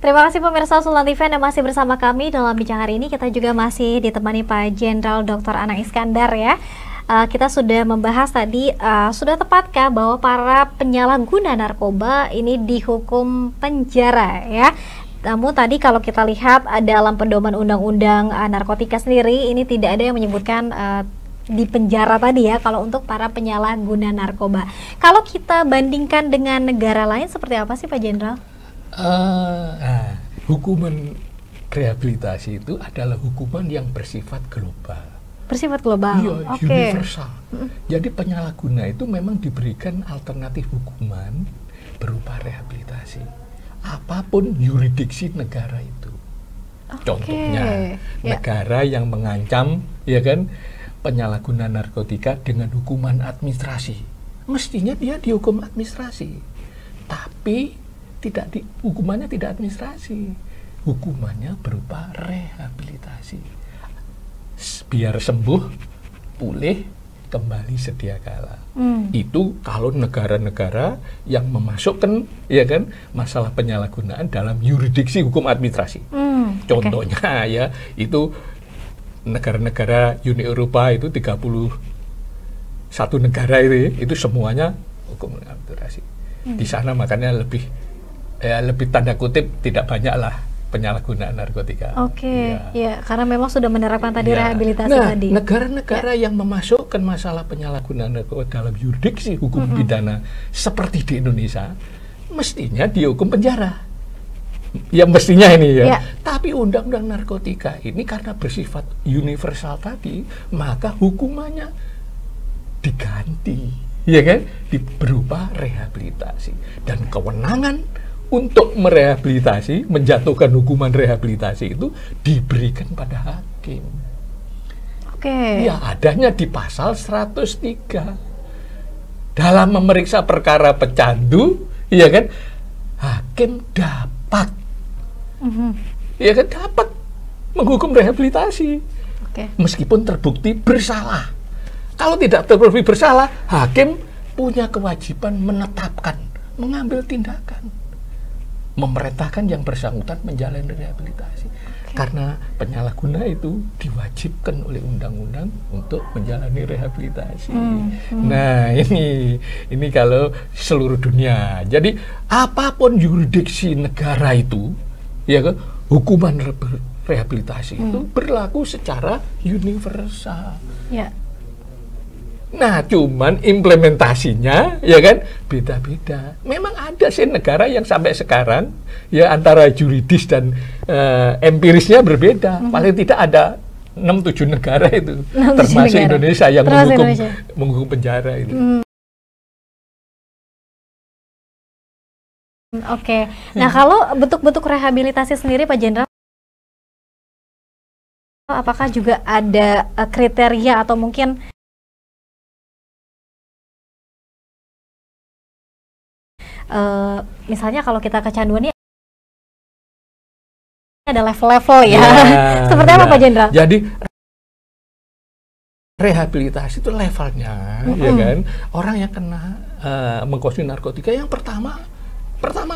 Terima kasih pemirsa Sultan TV yang masih bersama kami dalam bincang hari ini. Kita juga masih ditemani Pak Jenderal Dr. Anang Iskandar ya. Kita sudah membahas tadi, sudah tepatkah bahwa para penyalahguna narkoba ini dihukum penjara ya? Namun tadi kalau kita lihat dalam pedoman undang-undang narkotika sendiri, ini tidak ada yang menyebutkan di penjara tadi ya, kalau untuk para penyalahguna narkoba. Kalau kita bandingkan dengan negara lain seperti apa sih Pak Jenderal? Hukuman rehabilitasi itu adalah hukuman yang bersifat global. Bersifat global? Iya, universal. Jadi penyalahguna itu memang diberikan alternatif hukuman berupa rehabilitasi. Apapun yurisdiksi negara itu. Contohnya, negara yang mengancam, ya kan, penyalahguna narkotika dengan hukuman administrasi. Mestinya dia dihukum administrasi. Tapi hukumannya tidak administrasi. Hukumannya berupa rehabilitasi. Biar sembuh, pulih, kembali sedia kala. Itu kalau negara-negara yang memasukkan, ya kan, masalah penyalahgunaan dalam yurisdiksi hukum administrasi. Contohnya ya, itu negara-negara Uni Eropa itu 31 negara itu semuanya hukum administrasi. Di sana makanya lebih tanda kutip tidak banyak lah penyalahgunaan narkotika. Ya, karena memang sudah menerapkan tadi rehabilitasi tadi. Negara-negara yang memasukkan masalah penyalahgunaan narkotika dalam yurisdiksi hukum pidana seperti di Indonesia, mestinya dihukum penjara. Ya mestinya ini ya. Tapi undang-undang narkotika ini karena bersifat universal tadi, maka hukumannya diganti, ya kan? Berupa rehabilitasi, dan kewenangan untuk merehabilitasi, menjatuhkan hukuman rehabilitasi itu diberikan pada hakim. Ya, adanya di pasal 103. Dalam memeriksa perkara pecandu, ya kan, hakim dapat, ya kan, dapat menghukum rehabilitasi, meskipun terbukti bersalah. Kalau tidak terbukti bersalah, hakim punya kewajiban menetapkan, mengambil tindakan, memerintahkan yang bersangkutan menjalani rehabilitasi. Karena penyalahguna itu diwajibkan oleh undang-undang untuk menjalani rehabilitasi. Nah, ini kalau seluruh dunia. Jadi apapun yurisdiksi negara itu, ya kan, hukuman rehabilitasi itu berlaku secara universal. Nah, cuman implementasinya, ya kan, beda-beda. Memang ada sih negara yang sampai sekarang, ya, antara juridis dan empirisnya berbeda. Paling tidak ada 6-7 negara itu, termasuk negara Indonesia yang menghukum penjara itu. Nah, kalau bentuk-bentuk rehabilitasi sendiri Pak Jenderal, apakah juga ada kriteria atau mungkin misalnya kalau kita kecanduan ini ada level-level ya, seperti apa Pak Jenderal? Jadi rehabilitasi itu levelnya, ya kan, orang yang kena mengkonsumsi narkotika yang pertama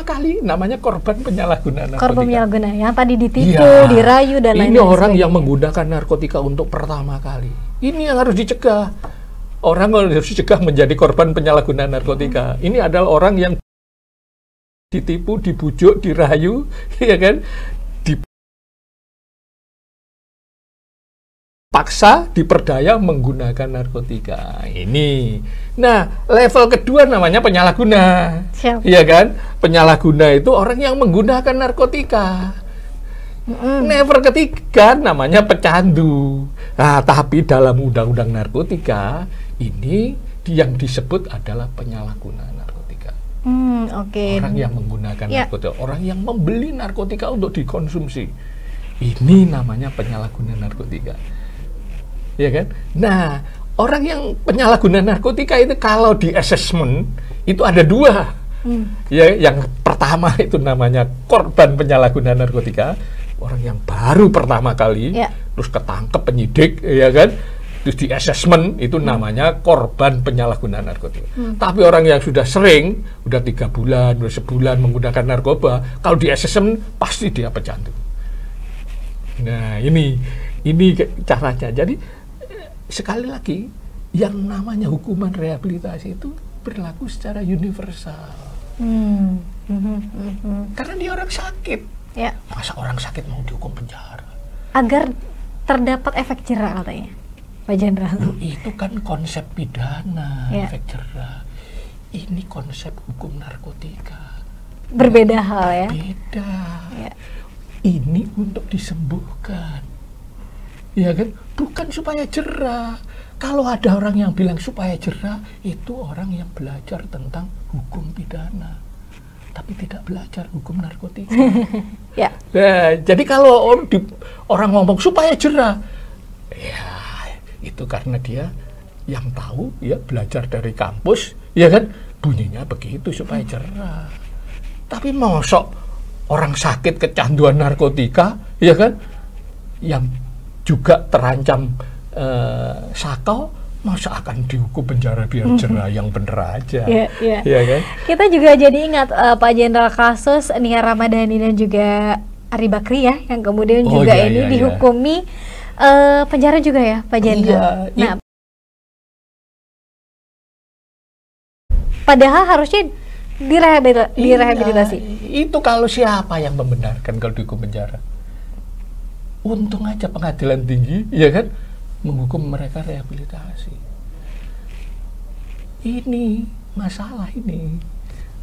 kali namanya korban penyalahgunaan narkotika. Korban penyalahgunaan yang tadi ditipu, dirayu dan lain-lain. Ini orang yang menggunakan narkotika untuk pertama kali. Ini yang harus dicegah. Orang harus dicegah menjadi korban penyalahgunaan narkotika. Ini adalah orang yang ditipu, dibujuk, dirayu, ya kan, dipaksa, diperdaya menggunakan narkotika. Ini. Nah, level kedua namanya penyalahguna. Ya kan? Penyalahguna itu orang yang menggunakan narkotika. Level ketiga namanya pecandu. Nah, tapi dalam undang-undang narkotika ini yang disebut adalah penyalahguna narkotika. Orang yang menggunakan narkotika, orang yang membeli narkotika untuk dikonsumsi. Ini namanya penyalahguna narkotika. Ya kan? Nah, orang yang penyalahguna narkotika itu kalau di assessment itu ada dua. Ya, yang pertama itu namanya korban penyalahguna narkotika, orang yang baru pertama kali, terus ketangkep penyidik, ya kan? terus di assessment itu namanya korban penyalahgunaan narkotika. Tapi orang yang sudah sering, udah 3 bulan, udah sebulan menggunakan narkoba, kalau di assessment pasti dia pecandu. Nah, ini caranya. Jadi sekali lagi, yang namanya hukuman rehabilitasi itu berlaku secara universal. Karena dia orang sakit. Ya. Masa orang sakit mau dihukum penjara? Agar terdapat efek jera katanya, Pak Jenderal. Itu kan konsep pidana, ya. efek jera. Ini konsep hukum narkotika. Berbeda hal ya? Beda. Ya. Ini untuk disembuhkan. Ya kan? Bukan supaya jera. Kalau ada orang yang bilang supaya jera, itu orang yang belajar tentang hukum pidana, tapi tidak belajar hukum narkotika. Ya. Nah, jadi kalau orang ngomong supaya jera, ya itu karena dia yang tahu, ya belajar dari kampus, ya kan, bunyinya begitu supaya jera. Tapi mosok orang sakit kecanduan narkotika, ya kan, yang juga terancam sakau, masa akan dihukum penjara biar jera yang bener aja, ya kan? Kita juga jadi ingat Pak Jenderal kasus Nia Ramadhani dan juga Ari Bakri ya, yang kemudian juga dihukumi penjara juga ya, Pak Jenderal. Nah, padahal harusnya direhabilitasi. Itu kalau siapa yang membenarkan kalau dihukum penjara? Untung aja pengadilan tinggi, ya kan, menghukum mereka rehabilitasi. Ini masalah ini.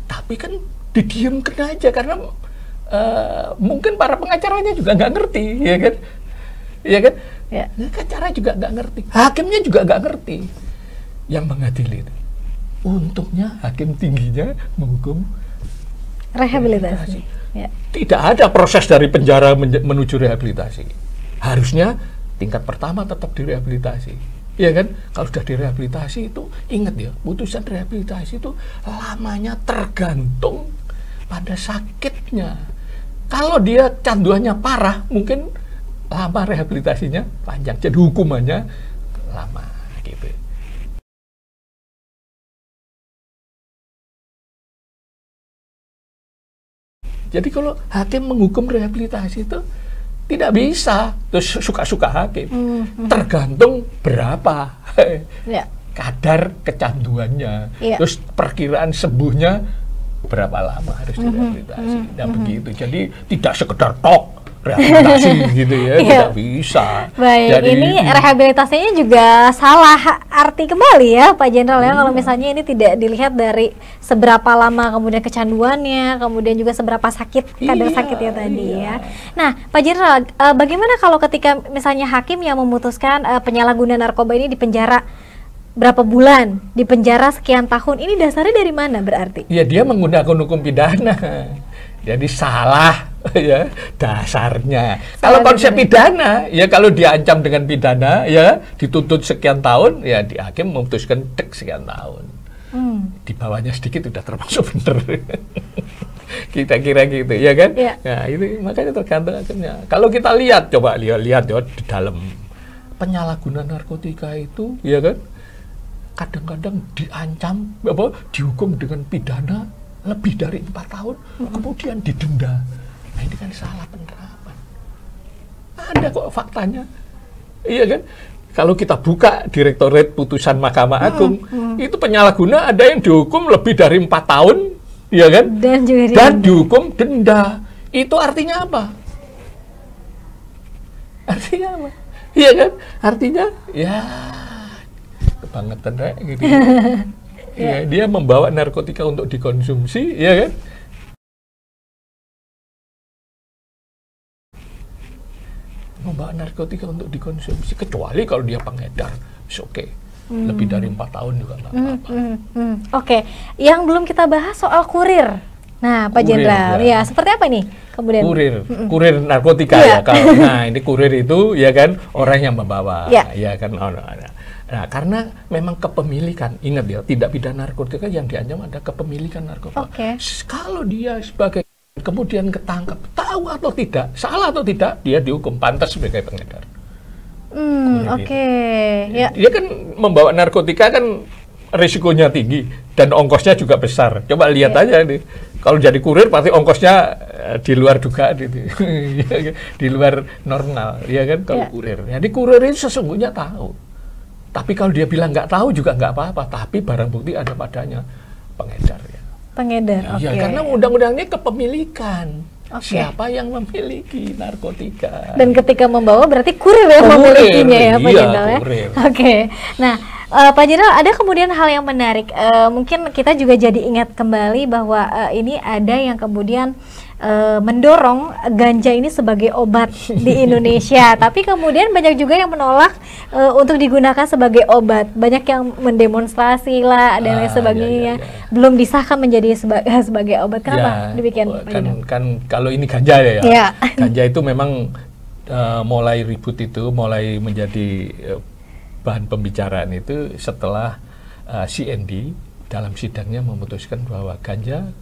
Tapi kan didiamkan aja karena mungkin para pengacaranya juga nggak ngerti, ya kan? Ya kan? Ya. Pengacara juga nggak ngerti, hakimnya juga nggak ngerti yang mengadili itu. Untungnya hakim tingginya menghukum rehabilitasi. Ya. Tidak ada proses dari penjara menuju rehabilitasi. Harusnya tingkat pertama tetap direhabilitasi, ya kan? Kalau sudah direhabilitasi itu, ingat ya, putusan rehabilitasi itu lamanya tergantung pada sakitnya. Kalau dia canduannya parah, mungkin lama rehabilitasinya panjang, jadi hukumannya lama, gitu. Jadi kalau hakim menghukum rehabilitasi itu tidak bisa, terus suka-suka hakim. Tergantung berapa kadar kecanduannya, terus perkiraan sembuhnya berapa lama harus direhabilitasi. Nah begitu, jadi tidak sekedar tok rehabilitasi gitu ya, tidak bisa. Baik, jadi, ini rehabilitasinya juga salah arti kembali ya Pak Jenderal ya, kalau misalnya ini tidak dilihat dari seberapa lama kemudian kecanduannya, kemudian juga seberapa sakit kadar sakitnya tadi ya. Nah Pak Jenderal, bagaimana kalau ketika misalnya hakim yang memutuskan penyalahguna narkoba ini di penjara berapa bulan, di penjara sekian tahun, ini dasarnya dari mana berarti? Ya dia menggunakan hukum pidana. Jadi salah ya dasarnya. Kalau konsep pidana, ya kalau diancam dengan pidana, ya dituntut sekian tahun, ya di hakim memutuskan sekian tahun. Di bawahnya sedikit udah termasuk bener. Kita kira gitu, ya kan? Ya. Nah, itu makanya tergantung hakimnya. Kalau kita lihat, coba lihat ya di dalam penyalahgunaan narkotika itu, ya kan? Kadang-kadang diancam, dihukum dengan pidana lebih dari 4 tahun, kemudian didenda. Nah ini kan salah penerapan. Ada kok faktanya, iya kan? Kalau kita buka Direktorat Putusan Mahkamah Agung, itu penyalahguna ada yang dihukum lebih dari 4 tahun, iya kan? Dan dihukum denda. Itu artinya apa? Artinya apa? Iya kan? Artinya ya kebangetan kayak gitu. Ya, dia membawa narkotika untuk dikonsumsi, ya kan? Membawa narkotika untuk dikonsumsi, kecuali kalau dia pengedar, oke. Lebih dari 4 tahun juga nggak apa-apa. Oke, yang belum kita bahas soal kurir. Nah, Pak Jenderal, ya seperti apa nih kemudian? Kurir narkotika ya. Nah, ini kurir itu ya kan orang yang membawa, ya kan. Nah, karena memang kepemilikan, ingat ya, tidak pidana narkotika yang diancam ada kepemilikan narkoba. Kalau dia sebagai kemudian ketangkap, tahu atau tidak, salah atau tidak, dia dihukum pantas sebagai pengedar. Oke. Ya. Dia kan membawa narkotika kan risikonya tinggi dan ongkosnya juga besar. Coba lihat aja nih. Kalau jadi kurir pasti ongkosnya di luar dugaan gitu. Di luar normal, ya kan kalau kurir. Jadi kurir itu sesungguhnya tahu. Tapi kalau dia bilang nggak tahu juga nggak apa-apa. Tapi barang bukti ada padanya, pengedar ya. Pengedar, oke. Ya, karena undang-undangnya kepemilikan. Siapa yang memiliki narkotika? Dan ketika membawa berarti kurir yang memilikinya ya, Pak Jenderal ya. Oke. Nah, Pak Jenderal, ada kemudian hal yang menarik. Mungkin kita juga jadi ingat kembali bahwa ini ada yang kemudian mendorong ganja ini sebagai obat di Indonesia, tapi kemudian banyak juga yang menolak untuk digunakan sebagai obat. Banyak yang mendemonstrasi lah dan lain sebagainya. Belum disahkan menjadi sebagai obat. Kenapa demikian? Kan kalau ini ganja ya. Ganja itu memang mulai ribut itu, mulai menjadi bahan pembicaraan itu setelah CND dalam sidangnya memutuskan bahwa ganja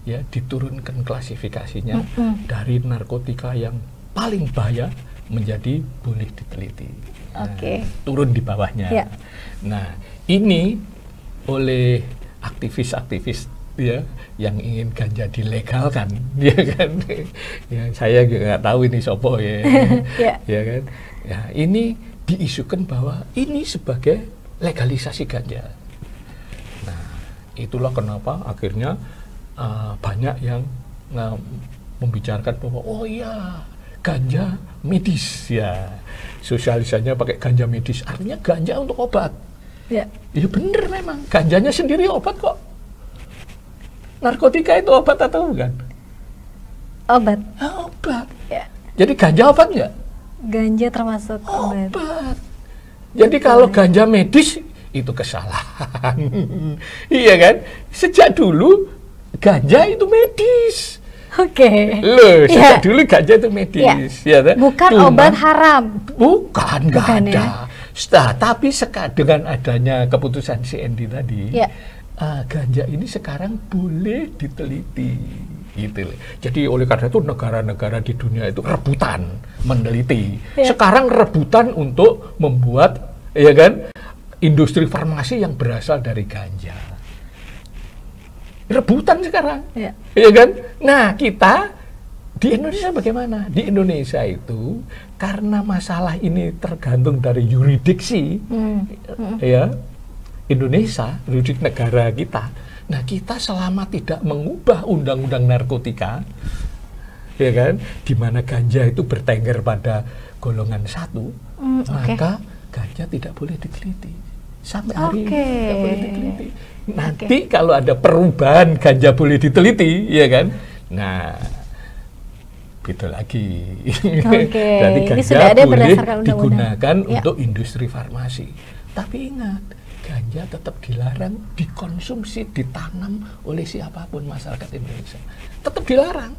ya diturunkan klasifikasinya dari narkotika yang paling bahaya menjadi boleh diteliti. Turun di bawahnya. Nah, ini oleh aktivis-aktivis ya yang ingin ganja dilegalkan, ya kan? Ya, saya juga nggak tahu ini sopo ya, ya kan? Ya, ini diisukan bahwa ini sebagai legalisasi ganja. Nah, itulah kenapa akhirnya banyak yang membicarakan bahwa oh iya ganja medis ya, sosialisasinya pakai ganja medis, artinya ganja untuk obat. Ya bener memang, ganjanya sendiri obat kok. Narkotika itu obat atau bukan? Obat. Obat. Ya. Jadi ganja obat nggak? Ganja termasuk obat. Jadi kalau ganja medis itu kesalahan. Iya kan? Sejak dulu ganja itu medis. Loh, sejak dulu ganja itu medis. Ya, bukan obat haram. Bukan, nggak ada. Ya? Tapi dengan adanya keputusan CND tadi, ganja ini sekarang boleh diteliti. Gitu. Jadi oleh karena itu negara-negara di dunia itu rebutan meneliti. Sekarang rebutan untuk membuat, ya kan, industri farmasi yang berasal dari ganja. Rebutan sekarang, ya kan? Nah, kita di Indonesia bagaimana? Di Indonesia itu karena masalah ini tergantung dari yurisdiksi, ya Indonesia, yurisdiksi negara kita. Nah, kita selama tidak mengubah undang-undang narkotika, ya kan, di mana ganja itu bertengger pada golongan 1, maka ganja tidak boleh diteliti. Sampai hari ini tidak boleh diteliti. Nanti kalau ada perubahan ganja boleh diteliti, ya kan? Nah, gitu lagi. Berarti ganja boleh digunakan untuk industri farmasi. Tapi ingat, ganja tetap dilarang dikonsumsi, ditanam oleh siapapun masyarakat Indonesia. Tetap dilarang.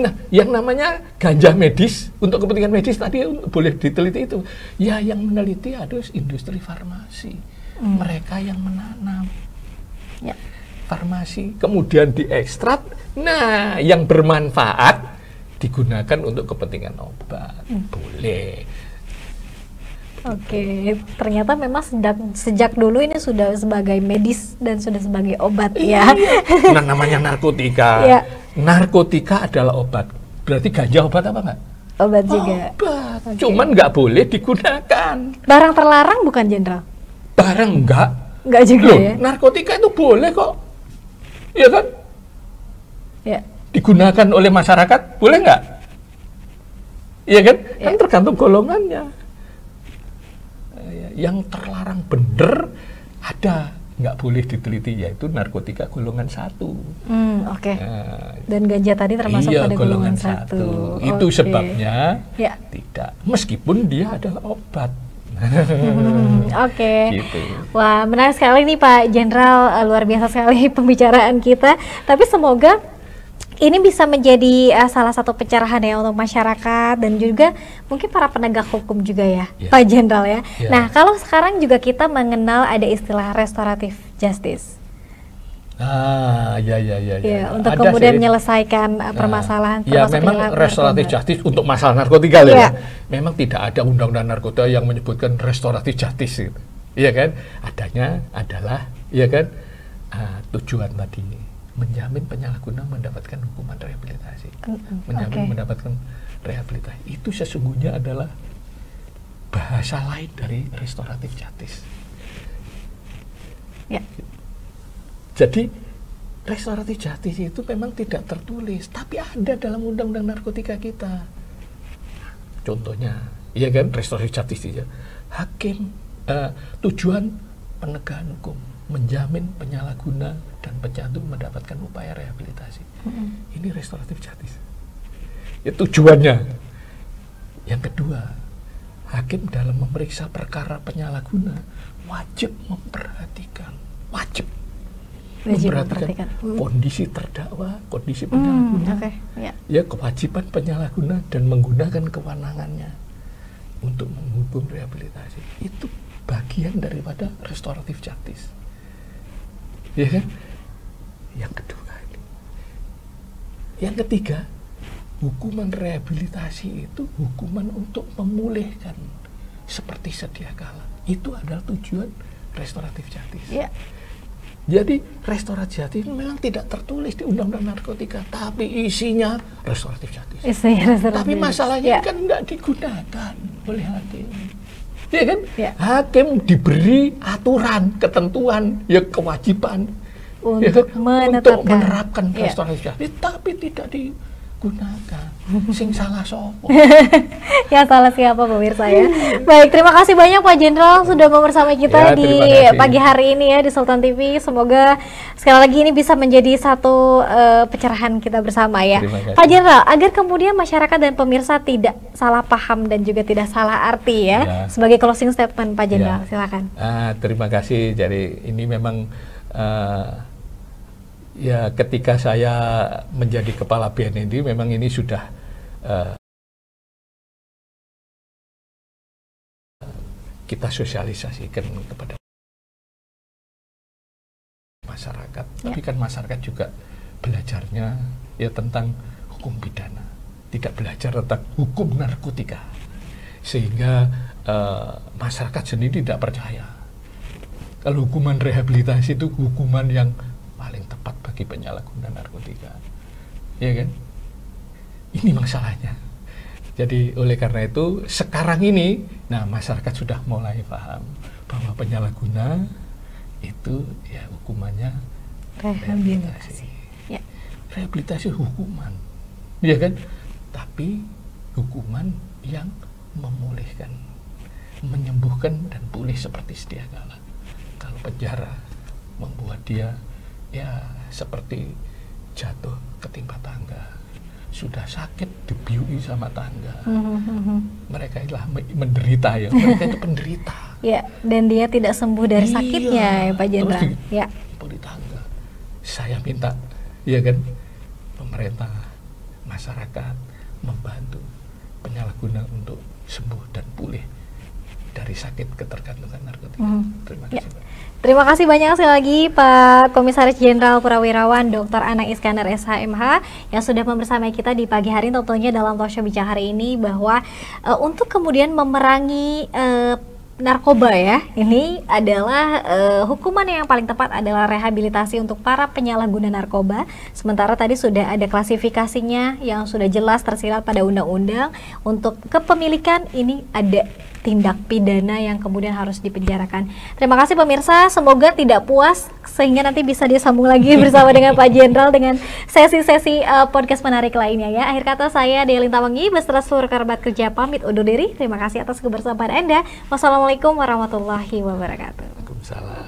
Nah, yang namanya ganja medis, untuk kepentingan medis tadi boleh diteliti itu. Ya, yang meneliti harus industri farmasi. Mereka yang menanam. Farmasi, kemudian diekstrak. Nah, yang bermanfaat digunakan untuk kepentingan obat. Boleh. Ternyata memang sejak dulu ini sudah sebagai medis dan sudah sebagai obat ya. Nah, namanya narkotika. Narkotika adalah obat. Berarti ganja obat apa enggak? Obat juga. Obat. Cuman nggak boleh digunakan. Barang terlarang bukan, Jenderal? Barang enggak. Enggak juga. Loh, ya? Narkotika itu boleh kok. Iya kan? Ya. Digunakan oleh masyarakat, boleh nggak? Iya kan? Kan tergantung golongannya. Yang terlarang bener ada, nggak boleh diteliti, yaitu narkotika golongan 1. Dan ganja tadi termasuk pada golongan 1. Itu sebabnya tidak, meskipun dia adalah obat. Gitu. Wah, menarik sekali nih Pak Jenderal, luar biasa sekali pembicaraan kita. Tapi semoga ini bisa menjadi salah satu pencerahan ya untuk masyarakat dan juga mungkin para penegak hukum juga ya, Pak Jenderal ya. Nah, kalau sekarang juga kita mengenal ada istilah restoratif justice. Ya. Untuk ada kemudian menyelesaikan permasalahan. Ya memang restoratif justice untuk masalah narkotika ya. Memang tidak ada undang-undang narkotika yang menyebutkan restoratif justice gitu. Iya kan? Adanya adalah ya kan tujuan tadi menjamin penyalahguna mendapatkan hukuman rehabilitasi. Menjamin mendapatkan rehabilitasi. Itu sesungguhnya adalah bahasa lain dari restoratif justice. Ya. Jadi restoratif justice itu memang tidak tertulis, tapi ada dalam undang-undang narkotika kita. Contohnya, iya kan, restoratif justice ya. Hakim tujuan penegakan hukum menjamin penyalahguna dan pecandu mendapatkan upaya rehabilitasi. Ini restoratif justice. Ya tujuannya. Yang kedua, hakim dalam memeriksa perkara penyalahguna wajib memperhatikan kondisi terdakwa, kondisi penyalahguna, ya kewajiban penyalahguna dan menggunakan kewenangannya untuk menghukum rehabilitasi. Itu bagian daripada restoratif justice, ya kan? Yang kedua, yang ketiga, hukuman rehabilitasi itu hukuman untuk memulihkan seperti sedia kala. Itu adalah tujuan restoratif justice. Jadi restoratif justice memang tidak tertulis di undang-undang narkotika, tapi isinya restoratif justice. Tapi masalahnya kan nggak digunakan oleh hakim, ya kan? Hakim diberi aturan, ketentuan, ya kewajiban untuk menerapkan restoratif justice, tapi tidak digunakan. Sing salah sopo? Yang salah siapa pemirsa ya? Baik, terima kasih banyak Pak Jenderal sudah mau bersama kita di pagi hari ini ya di Sultan TV. Semoga sekali lagi ini bisa menjadi satu pencerahan kita bersama ya. Pak Jenderal, agar kemudian masyarakat dan pemirsa tidak salah paham dan juga tidak salah arti ya. Sebagai closing statement Pak Jenderal, silakan. Terima kasih. Jadi ini memang ya ketika saya menjadi kepala BNND memang ini sudah kita sosialisasikan kepada masyarakat. Tapi kan masyarakat juga belajarnya ya tentang hukum pidana, tidak belajar tentang hukum narkotika, sehingga masyarakat sendiri tidak percaya kalau hukuman rehabilitasi itu hukuman yang paling tepat bagi penyalahguna narkotika, ya kan? Ini masalahnya. Jadi oleh karena itu sekarang ini, nah masyarakat sudah mulai paham bahwa penyalahguna itu ya hukumannya rehabilitasi. Rehabilitasi hukuman, ya kan? Tapi hukuman yang memulihkan, menyembuhkan dan pulih seperti sedia kala. Kalau penjara membuat dia ya seperti jatuh ketimpa tangga, sudah sakit dibiui sama tangga. Mereka itulah menderita ya, mereka itu penderita. Ya, dan dia tidak sembuh dari sakitnya ya Pak Jenderal. Ya. Di tangga. Saya minta ya kan pemerintah, masyarakat membantu penyalahguna untuk sembuh dan pulih dari sakit ketergantungan narkotika. Terima kasih. Terima kasih banyak sekali lagi Pak Komisaris Jenderal Purnawirawan Dr. Anang Iskandar SHMH yang sudah membersamai kita di pagi hari tentunya dalam talk show bicara hari ini, bahwa untuk kemudian memerangi narkoba ya, ini adalah hukuman yang paling tepat adalah rehabilitasi untuk para penyalahguna narkoba. Sementara tadi sudah ada klasifikasinya yang sudah jelas tersirat pada undang-undang. Untuk kepemilikan ini ada tindak pidana yang kemudian harus dipenjarakan. Terima kasih pemirsa, semoga tidak puas sehingga nanti bisa disambung lagi bersama dengan Pak Jenderal dengan sesi-sesi podcast menarik lainnya ya. Akhir kata saya Delin Tawangi beserta seluruh kerabat kerja pamit undur diri. Terima kasih atas kebersamaan Anda. Wassalamualaikum warahmatullahi wabarakatuh. Waalaikumsalam.